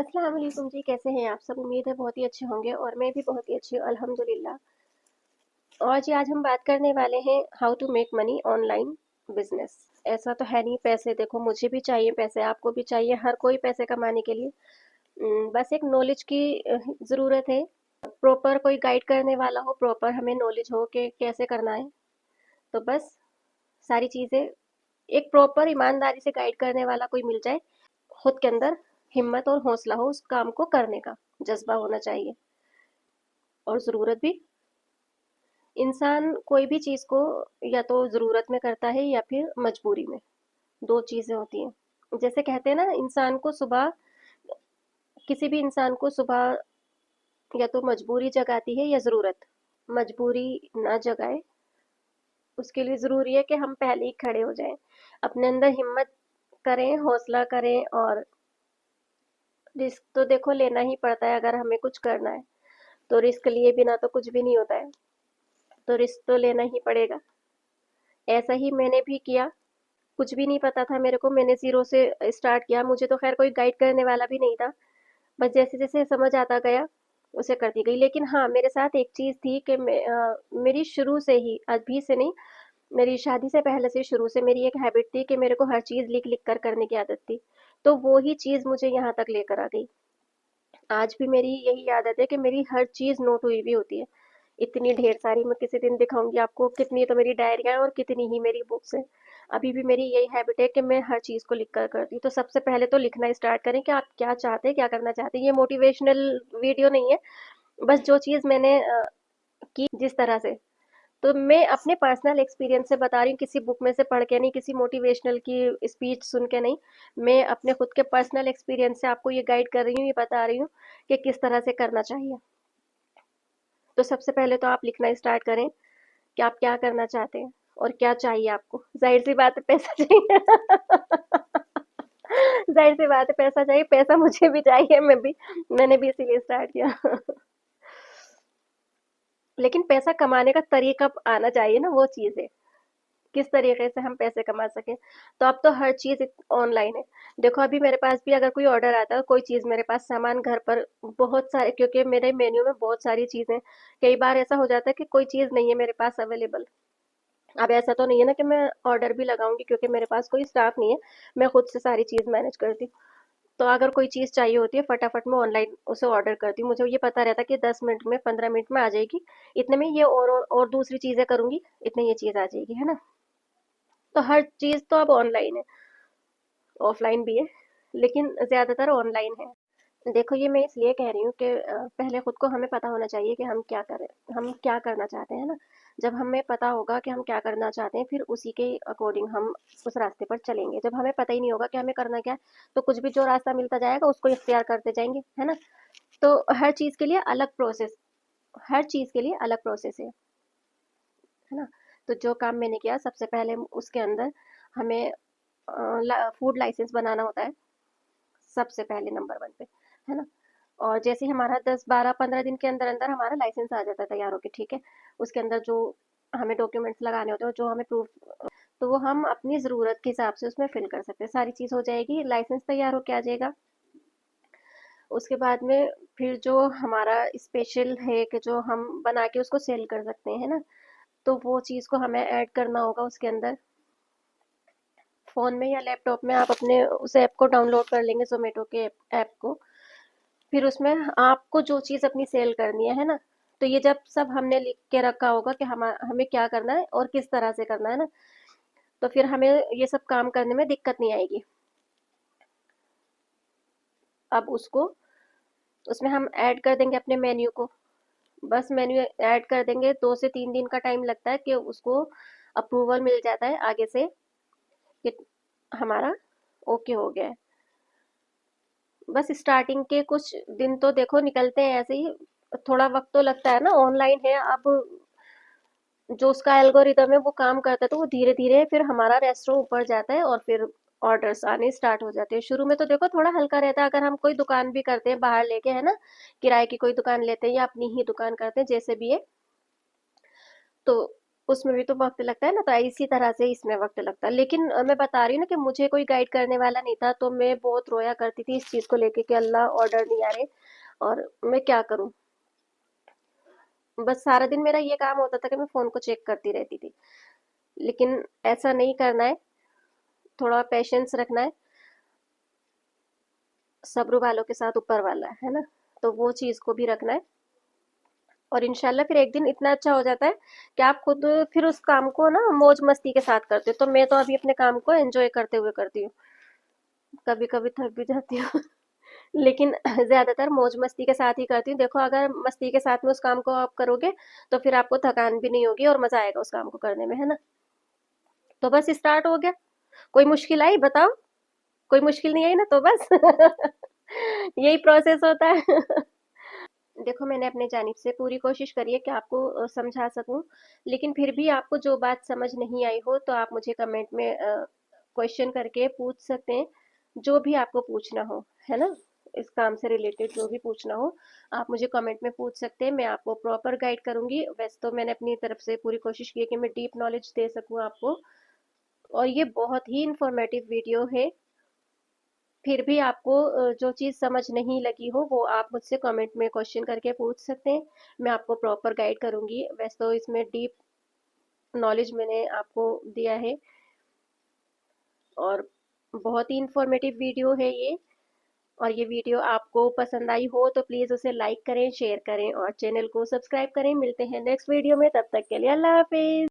अस्सलाम वालेकुम जी, कैसे हैं आप सब? उम्मीद है बहुत ही अच्छे होंगे और मैं भी बहुत ही अच्छी हूँ अल्हम्दुलिल्लाह। और जी आज हम बात करने वाले हैं how to make money online business. ऐसा तो है नहीं, पैसे देखो मुझे भी चाहिए, पैसे आपको भी चाहिए, हर कोई पैसे कमाने के लिए बस एक नॉलेज की ज़रूरत है। प्रॉपर कोई गाइड करने वाला हो, प्रॉपर हमें नॉलेज हो कि कैसे करना है। तो बस सारी चीज़ें एक प्रॉपर ईमानदारी से गाइड करने वाला कोई मिल जाए, खुद के अंदर हिम्मत और हौसला हो उस काम को करने का, जज्बा होना चाहिए और ज़रूरत भी। इंसान कोई भी चीज़ को या तो ज़रूरत में करता है या फिर मजबूरी में, दो चीज़ें होती हैं। जैसे कहते हैं ना, इंसान को सुबह, किसी भी इंसान को सुबह या तो मजबूरी जगाती है या ज़रूरत। मजबूरी ना जगाए, उसके लिए ज़रूरी है कि हम पहले ही खड़े हो जाएं, अपने अंदर हिम्मत करें, हौसला करें। और रिस्क तो देखो लेना ही पड़ता है, अगर हमें कुछ करना है तो रिस्क लिए बिना तो कुछ भी नहीं होता है, तो रिस्क तो लेना ही पड़ेगा। ऐसा ही मैंने भी किया, कुछ भी नहीं पता था मेरे को, मैंने ज़ीरो से स्टार्ट किया। मुझे तो खैर कोई गाइड करने वाला भी नहीं था, बस जैसे-जैसे समझ आता गया, उसे करती गई। लेकिन हाँ, मेरे साथ एक चीज़ थी कि मेरी शुरू से ही, अभी से नहीं, मेरी शादी से पहले से शुरू से मेरी एक हैबिट थी कि मेरे को हर चीज़ लिख-लिख कर करने की आदत थी। तो वो ही चीज़ मुझे यहाँ तक लेकर आ गई। आज भी मेरी यही आदत है कि मेरी हर चीज़ नोट हुई भी होती है। इतनी ढेर सारी, मैं किसी दिन दिखाऊँगी आपको, कितनी तो मेरी डायरियाँ हैं और कितनी ही मेरी बुक्स हैं। अभी भी मेरी यही हैबिट है कि मैं हर चीज़ को लिख कर करती हूँ। तो सबसे पहले तो लिखना स्टार्ट करें कि आप क्या चाहते हैं, क्या करना चाहते हैं। ये मोटिवेशनल वीडियो नहीं है, बस जो चीज़ मैंने की जिस तरह से, तो मैं अपने पर्सनल एक्सपीरियंस से बता रही हूँ, किसी बुक में से पढ़ के नहीं, किसी मोटिवेशनल की स्पीच सुन के नहीं। मैं अपने खुद के पर्सनल एक्सपीरियंस से आपको ये गाइड कर रही हूँ, ये बता रही हूँ कि किस तरह से करना चाहिए। तो सबसे पहले तो आप लिखना स्टार्ट करें कि आप क्या करना चाहते हैं और क्या चाहिए आपको। ज़ाहिर सी बात है, पैसा चाहिए। ज़ाहिर सी बात है, पैसा चाहिए, पैसा मुझे भी चाहिए, मैंने भी इसीलिए स्टार्ट किया। लेकिन पैसा कमाने का तरीका आना चाहिए ना, वो चीज़ है। किस तरीके से हम पैसे कमा सकें। तो अब तो हर चीज़ ऑनलाइन है। देखो अभी मेरे पास भी अगर कोई ऑर्डर आता है, कोई चीज़ मेरे पास सामान घर पर बहुत सारे, क्योंकि मेरे मेन्यू में बहुत सारी चीज़ें, कई बार ऐसा हो जाता है कि कोई चीज़ नहीं है मेरे पास अवेलेबल। अब ऐसा तो नहीं है ना कि मैं ऑर्डर भी लगाऊंगी, क्योंकि मेरे पास कोई स्टाफ नहीं है, मैं खुद से सारी चीज़ मैनेज करती हूँ। तो अगर कोई चीज़ चाहिए होती है, फटाफट मैं ऑनलाइन उसे ऑर्डर करती हूँ। मुझे ये पता रहता है कि 10 मिनट में, 15 मिनट में आ जाएगी, इतने में ये और दूसरी चीज़ें करूंगी, इतने ये चीज़ आ जाएगी, है ना। तो हर चीज़ तो अब ऑनलाइन है, ऑफलाइन भी है, लेकिन ज़्यादातर ऑनलाइन है। देखो ये मैं इसलिए कह रही हूँ कि पहले खुद को हमें पता होना चाहिए कि हम क्या करें, हम क्या करना चाहते हैं ना। जब हमें पता होगा कि हम क्या करना चाहते हैं, फिर उसी के अकॉर्डिंग हम उस रास्ते पर चलेंगे। जब हमें पता ही नहीं होगा कि हमें करना क्या है, तो कुछ भी जो रास्ता मिलता जाएगा उसको इख्तियार करते जाएंगे, है ना। तो हर चीज़ के लिए अलग प्रोसेस, हर चीज़ के लिए अलग प्रोसेस है ना। तो जो काम मैंने किया, सबसे पहले उसके अंदर हमें फूड लाइसेंस बनाना होता है, सबसे पहले नंबर वन पे, है ना। और जैसे ही हमारा 10, 12, 15 दिन के अंदर अंदर हमारा लाइसेंस आ जाता है तैयार होके, ठीक है। उसके अंदर जो हमें डॉक्यूमेंट्स लगाने होते हैं, जो हमें प्रूफ, तो वो हम अपनी ज़रूरत के हिसाब से उसमें फिल कर सकते हैं। सारी चीज़ हो जाएगी, लाइसेंस तैयार होके आ जाएगा। उसके बाद में फिर जो हमारा स्पेशल है कि जो हम बना के उसको सेल कर सकते हैं, है ना। तो वो चीज़ को हमें ऐड करना होगा उसके अंदर। फ़ोन में या लैपटॉप में आप अपने उस ऐप को डाउनलोड कर लेंगे, ज़ोमैटो के ऐप को। फिर उसमें आपको जो चीज़ अपनी सेल करनी है ना, तो ये जब सब हमने लिख के रखा होगा कि हमें क्या करना है और किस तरह से करना है ना, तो फिर हमें ये सब काम करने में दिक्कत नहीं आएगी। अब उसको उसमें हम ऐड कर देंगे अपने मेन्यू को, बस मेन्यू ऐड कर देंगे। 2 से 3 दिन का टाइम लगता है कि उसको अप्रूवल मिल जाता है आगे से कि हमारा ओके हो गया है। बस स्टार्टिंग के कुछ दिन तो देखो निकलते हैं ऐसे ही, थोड़ा वक्त तो लगता है ना, ऑनलाइन है। अब जो उसका एल्गोरिदम है वो काम करता है, तो वो धीरे धीरे फिर हमारा रेस्टोरेंट ऊपर जाता है और फिर ऑर्डर्स आने स्टार्ट हो जाते हैं। शुरू में तो देखो थोड़ा हल्का रहता है, अगर हम कोई दुकान भी करते हैं बाहर लेके, है ना, किराए की कोई दुकान लेते हैं या अपनी ही दुकान करते हैं, जैसे भी है, तो उसमें भी तो वक्त लगता है ना, तो इसी तरह से इसमें वक्त लगता है। लेकिन मैं बता रही हूँ ना कि मुझे कोई गाइड करने वाला नहीं था, तो मैं बहुत रोया करती थी इस चीज को लेके कि अल्लाह ऑर्डर नहीं आ रहे और मैं क्या करूं। बस सारा दिन मेरा ये काम होता था कि मैं फोन को चेक करती रहती थी। लेकिन ऐसा नहीं करना है, थोड़ा पेशेंस रखना है। सब्र वालों के साथ ऊपर वाला है ना, तो वो चीज को भी रखना है। और इंशाल्लाह फिर एक दिन इतना अच्छा हो जाता है कि आप खुद फिर उस काम को ना मौज मस्ती के साथ करते हो। तो मैं तो अभी अपने काम को एंजॉय करते हुए करती हूँ। कभी कभी थक भी जाती हूँ लेकिन ज्यादातर मौज मस्ती के साथ ही करती हूँ। देखो, अगर मस्ती के साथ में उस काम को आप करोगे तो फिर आपको थकान भी नहीं होगी और मजा आएगा उस काम को करने में, है ना। तो बस स्टार्ट हो गया। कोई मुश्किल आई बताओ? कोई मुश्किल नहीं आई ना, तो बस यही प्रोसेस होता है देखो, मैंने अपने जानिब से पूरी कोशिश करी है कि आपको समझा सकूं। लेकिन फिर भी आपको जो बात समझ नहीं आई हो तो आप मुझे कमेंट में क्वेश्चन करके पूछ सकते हैं। जो भी आपको पूछना हो, है ना, इस काम से रिलेटेड जो भी पूछना हो आप मुझे कमेंट में पूछ सकते हैं। मैं आपको प्रॉपर गाइड करूंगी। वैसे तो मैंने अपनी तरफ से पूरी कोशिश की है कि मैं डीप नॉलेज दे सकूं आपको। और ये बहुत ही इंफॉर्मेटिव वीडियो है। फिर भी आपको जो चीज़ समझ नहीं लगी हो वो आप मुझसे कमेंट में क्वेश्चन करके पूछ सकते हैं। मैं आपको प्रॉपर गाइड करूंगी। वैसे तो इसमें डीप नॉलेज मैंने आपको दिया है और बहुत ही इंफॉर्मेटिव वीडियो है ये। और ये वीडियो आपको पसंद आई हो तो प्लीज़ उसे लाइक करें, शेयर करें और चैनल को सब्सक्राइब करें। मिलते हैं नेक्स्ट वीडियो में, तब तक के लिए अल्लाह हाफिज़।